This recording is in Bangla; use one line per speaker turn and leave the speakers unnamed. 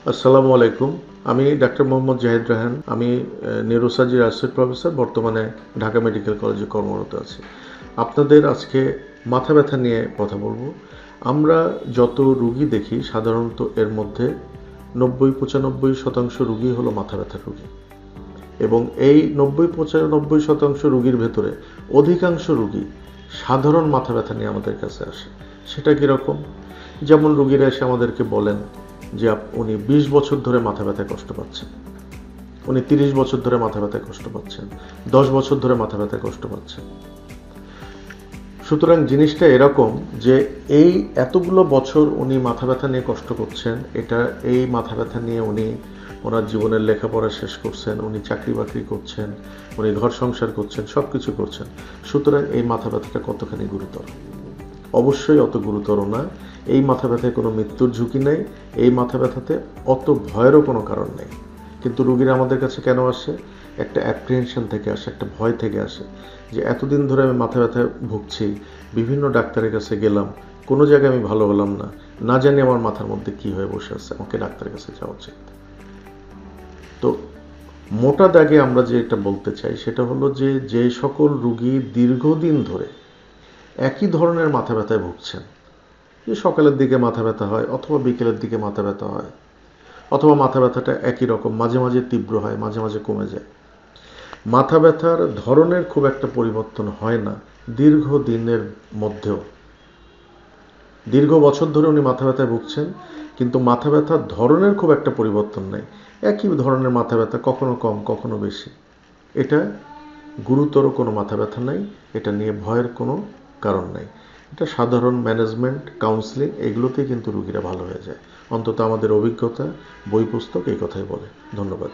আসসালামু আলাইকুম। আমি ডাক্তার মোহাম্মদ জাহিদ রায়হান। আমি নিউরোসার্জারি অ্যাসোসিয়েট প্রফেসর, বর্তমানে ঢাকা মেডিকেল কলেজে কর্মরত আছি। আপনাদের আজকে মাথা ব্যথা নিয়ে কথা বলবো। আমরা যত রুগী দেখি সাধারণত এর মধ্যে ৯০-৯৫% রুগী হলো মাথা ব্যথার রুগী, এবং এই ৯০-৯৫% রুগীর ভেতরে অধিকাংশ রুগী সাধারণ মাথা ব্যথা নিয়ে আমাদের কাছে আসে। সেটা কীরকম? যেমন রুগীরা এসে আমাদেরকে বলেন যে উনি ২০ বছর ধরে মাথা ব্যথায় কষ্ট পাচ্ছেন, উনি ৩০ বছর ধরে মাথা ব্যথায় কষ্ট পাচ্ছেন, ১০ বছর ধরে মাথা ব্যথায় কষ্ট পাচ্ছেন। সুতরাং জিনিসটা এরকম যে এই এতগুলো বছর উনি মাথা ব্যথা নিয়ে কষ্ট করছেন, এই মাথা ব্যথা নিয়ে উনি ওনার জীবনের লেখাপড়া শেষ করছেন, উনি চাকরি বাকরি করছেন, উনি ঘর সংসার করছেন, সব কিছু করছেন। সুতরাং এই মাথা ব্যথাটা কতখানি গুরুতর? অবশ্যই অত গুরুতর না। এই মাথা ব্যথায় কোনো মৃত্যুর ঝুঁকি নেই, এই মাথা ব্যথাতে অত ভয়েরও কোনো কারণ নেই। কিন্তু রুগীরা আমাদের কাছে কেন আসে? একটা অ্যাপ্রিহেনশন থেকে আসে, একটা ভয় থেকে আসে যে এতদিন ধরে আমি মাথা ব্যথায় ভুগছি, বিভিন্ন ডাক্তারের কাছে গেলাম, কোনো জায়গায় আমি ভালো হলাম না, না জানি আমার মাথার মধ্যে কী হয়ে বসে আছে, আমাকে ডাক্তারের কাছে যাওয়া উচিত। তো মোটা দাগে আমরা যে এটা বলতে চাই সেটা হলো যে সকল রুগী দীর্ঘদিন ধরে একই ধরনের মাথা ব্যথায় ভুগছেন, যে সকালের দিকে মাথা ব্যথা হয় অথবা বিকেলের দিকে মাথা ব্যথা হয়, অথবা মাথা ব্যথাটা একই রকম, মাঝে মাঝে তীব্র হয়, মাঝে মাঝে কমে যায়, মাথা ব্যথার ধরনের খুব একটা পরিবর্তন হয় না দীর্ঘদিনের মধ্যেও, দীর্ঘ বছর ধরে উনি মাথা ব্যথায় ভুগছেন, কিন্তু মাথা ব্যথার ধরনের খুব একটা পরিবর্তন নেই, একই ধরনের মাথা ব্যথা, কখনো কম কখনো বেশি। এটা গুরুতর কোনো মাথা ব্যথা নাই, এটা নিয়ে ভয়ের কোনো কারণ নাই। এটা সাধারণ ম্যানেজমেন্ট, কাউন্সিলিং, এগুলোতেই কিন্তু রুগীরা ভালো হয়ে যায়। অন্তত আমাদের অভিজ্ঞতা, বই পুস্তক এই কথাই বলে। ধন্যবাদ।